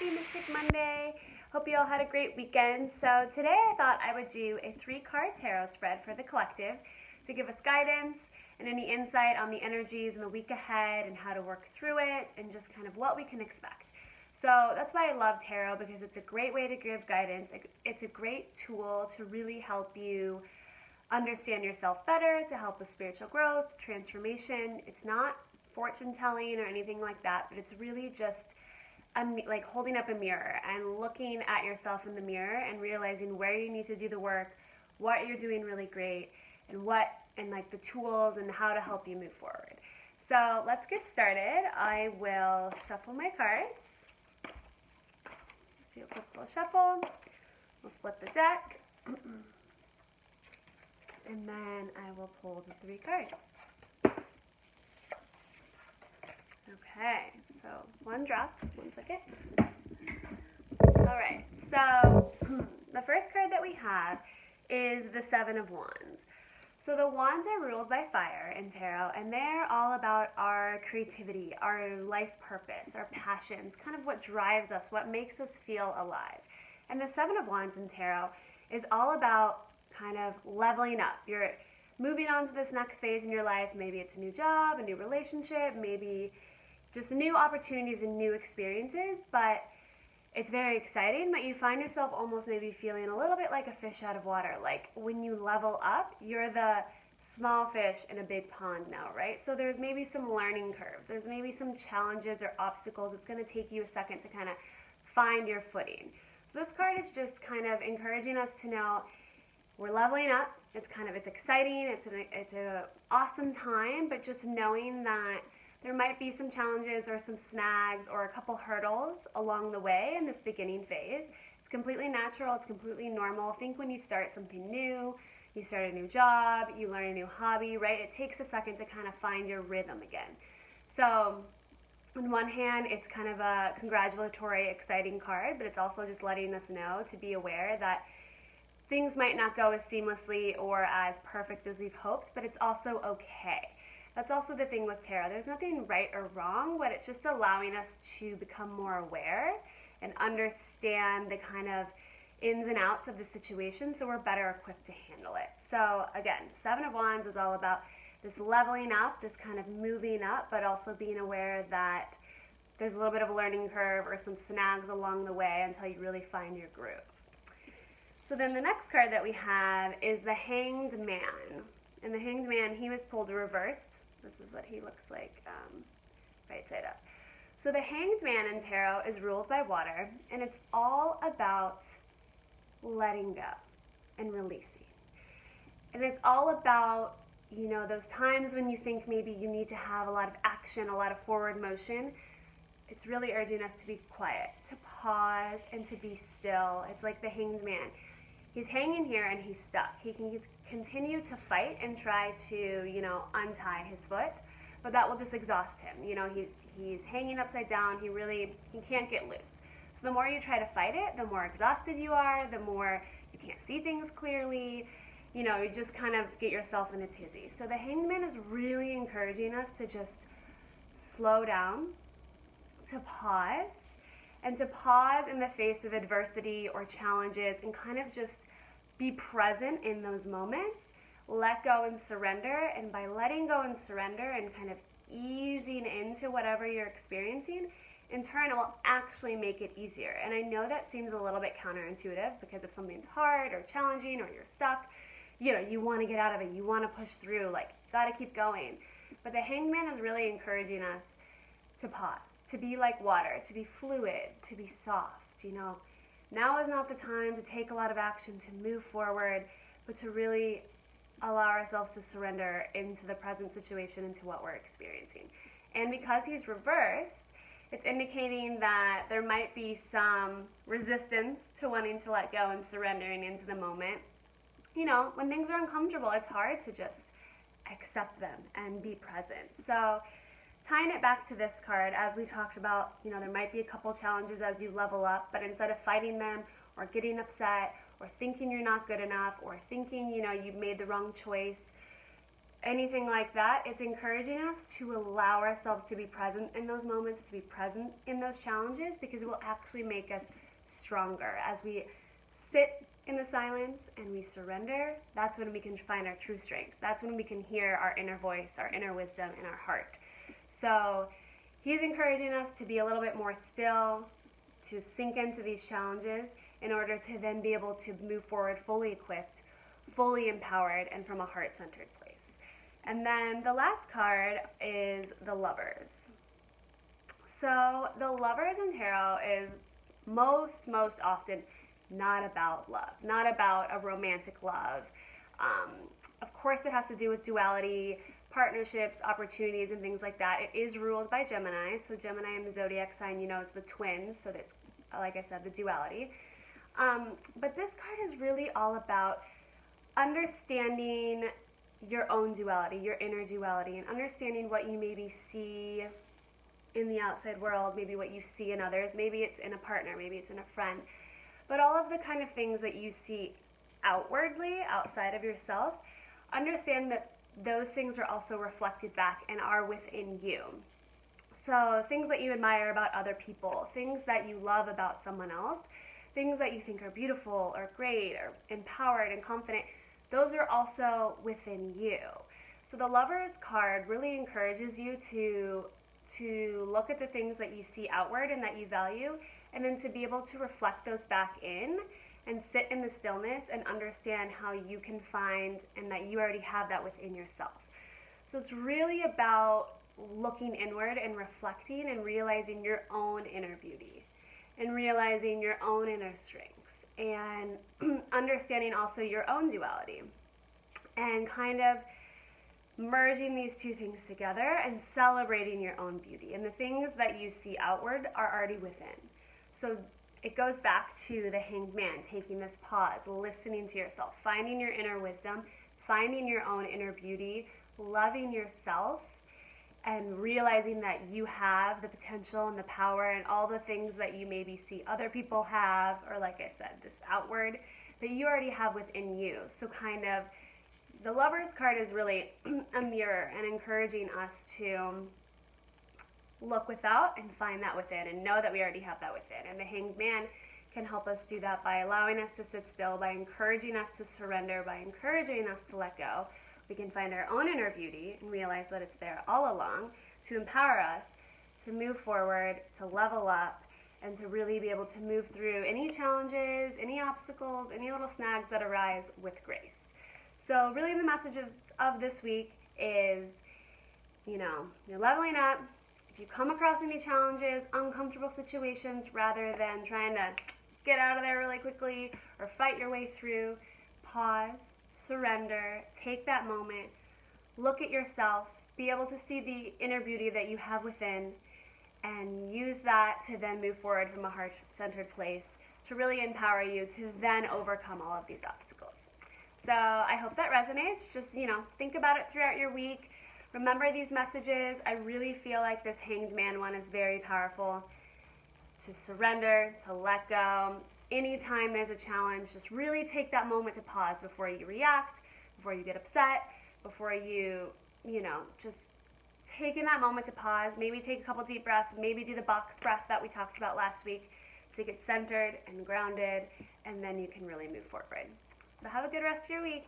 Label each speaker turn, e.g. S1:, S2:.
S1: Happy Mystic Monday. Hope you all had a great weekend. So today I thought I would do a 3-card tarot spread for the collective to give us guidance and any insight on the energies in the week ahead and how to work through it and just kind of what we can expect. So that's why I love tarot, because it's a great way to give guidance. It's a great tool to really help you understand yourself better, to help with spiritual growth, transformation. It's not fortune telling or anything like that, but it's really just like holding up a mirror and looking at yourself in the mirror and realizing where you need to do the work, what you're doing really great, and like the tools and how to help you move forward. So let's get started. I will shuffle my cards. Do a quick little shuffle. We'll split the deck. And then I will pull the 3 cards. Okay, so one drop. 1 second. Alright, so the first card that we have is the 7 of Wands. So the Wands are ruled by fire in tarot, and they're all about our creativity, our life purpose, our passions, kind of what drives us, what makes us feel alive. And the 7 of Wands in tarot is all about kind of leveling up. You're moving on to this next phase in your life. Maybe it's a new job, a new relationship, maybe just new opportunities and new experiences, but it's very exciting, but you find yourself almost maybe feeling a little bit like a fish out of water. Like when you level up, you're the small fish in a big pond now, right? So there's maybe some learning curves. There's maybe some challenges or obstacles. It's going to take you a second to kind of find your footing. So this card is just kind of encouraging us to know we're leveling up. It's exciting. It's an awesome time, but just knowing that there might be some challenges or some snags or a couple hurdles along the way in this beginning phase. It's completely natural. It's completely normal. Think when you start something new, you start a new job, you learn a new hobby, right? It takes a second to kind of find your rhythm again. So on one hand, it's kind of a congratulatory, exciting card, but it's also just letting us know to be aware that things might not go as seamlessly or as perfect as we've hoped, but it's also okay. That's also the thing with tarot. There's nothing right or wrong, but it's just allowing us to become more aware and understand the kind of ins and outs of the situation so we're better equipped to handle it. So again, 7 of Wands is all about this leveling up, this kind of moving up, but also being aware that there's a little bit of a learning curve or some snags along the way until you really find your groove. So then the next card that we have is the Hanged Man. And the Hanged Man, he was pulled reversed. This is what he looks like right side up. So the Hanged Man in tarot is ruled by water, and it's all about letting go and releasing. And it's all about, you know, those times when you think maybe you need to have a lot of action, a lot of forward motion. It's really urging us to be quiet, to pause, and to be still. It's like the Hanged Man. He's hanging here and he's stuck. He can continue to fight and try to, you know, untie his foot, but that will just exhaust him. You know, he's hanging upside down. He can't get loose. So the more you try to fight it, the more exhausted you are, the more you can't see things clearly. You know, you just kind of get yourself in a tizzy. So the Hanged Man is really encouraging us to just slow down, to pause, and to pause in the face of adversity or challenges and kind of just be present in those moments, let go and surrender, and by letting go and surrender and kind of easing into whatever you're experiencing, in turn it will actually make it easier. And I know that seems a little bit counterintuitive, because if something's hard or challenging or you're stuck, you know, you want to get out of it, you want to push through, like, gotta keep going. But the Hanged Man is really encouraging us to pause, to be like water, to be fluid, to be soft, you know. Now is not the time to take a lot of action, to move forward, but to really allow ourselves to surrender into the present situation, into what we're experiencing. And because he's reversed, it's indicating that there might be some resistance to wanting to let go and surrendering into the moment. You know, when things are uncomfortable, it's hard to just accept them and be present. So tying it back to this card, as we talked about, you know, there might be a couple challenges as you level up, but instead of fighting them or getting upset or thinking you're not good enough or thinking, you know, you've made the wrong choice, anything like that, it's encouraging us to allow ourselves to be present in those moments, to be present in those challenges, because it will actually make us stronger. As we sit in the silence and we surrender, that's when we can find our true strength. That's when we can hear our inner voice, our inner wisdom in our heart. So he's encouraging us to be a little bit more still, to sink into these challenges in order to then be able to move forward fully equipped, fully empowered, and from a heart-centered place. And then the last card is the Lovers. So the Lovers in tarot is most often not about love, not about a romantic love. Of course it has to do with duality, partnerships, opportunities, and things like that. It is ruled by Gemini, so Gemini in the zodiac sign, you know, it's the twins, so that's, like I said, the duality. But this card is really all about understanding your own duality, your inner duality, and understanding what you maybe see in the outside world, maybe what you see in others, maybe it's in a partner, maybe it's in a friend, but all of the kind of things that you see outwardly, outside of yourself, understand that those things are also reflected back and are within you. So things that you admire about other people, things that you love about someone else, things that you think are beautiful or great or empowered and confident, those are also within you. So the Lovers card really encourages you to look at the things that you see outward and that you value, and then to be able to reflect those back in and sit in the stillness and understand how you can find and that you already have that within yourself. So it's really about looking inward and reflecting and realizing your own inner beauty and realizing your own inner strengths and understanding also your own duality and kind of merging these two things together and celebrating your own beauty. And the things that you see outward are already within. So it goes back to the Hanged Man, taking this pause, listening to yourself, finding your inner wisdom, finding your own inner beauty, loving yourself, and realizing that you have the potential and the power and all the things that you maybe see other people have, or like I said, this outward, that you already have within you. So kind of, the Lovers card is really a mirror and encouraging us to look without and find that within and know that we already have that within. And the Hanged Man can help us do that by allowing us to sit still, by encouraging us to surrender, by encouraging us to let go. We can find our own inner beauty and realize that it's there all along to empower us to move forward, to level up, and to really be able to move through any challenges, any obstacles, any little snags that arise with grace. So really the message of this week is, you know, you're leveling up. If you come across any challenges, uncomfortable situations, rather than trying to get out of there really quickly or fight your way through, pause, surrender, take that moment, look at yourself, be able to see the inner beauty that you have within, and use that to then move forward from a heart-centered place to really empower you to then overcome all of these obstacles. So I hope that resonates. Just, you know, think about it throughout your week. Remember these messages. I really feel like this Hanged Man one is very powerful. To surrender, to let go. Anytime there's a challenge, just really take that moment to pause before you react, before you get upset, before you just taking that moment to pause. Maybe take a couple deep breaths, maybe do the box breath that we talked about last week to get centered and grounded, and then you can really move forward. So have a good rest of your week.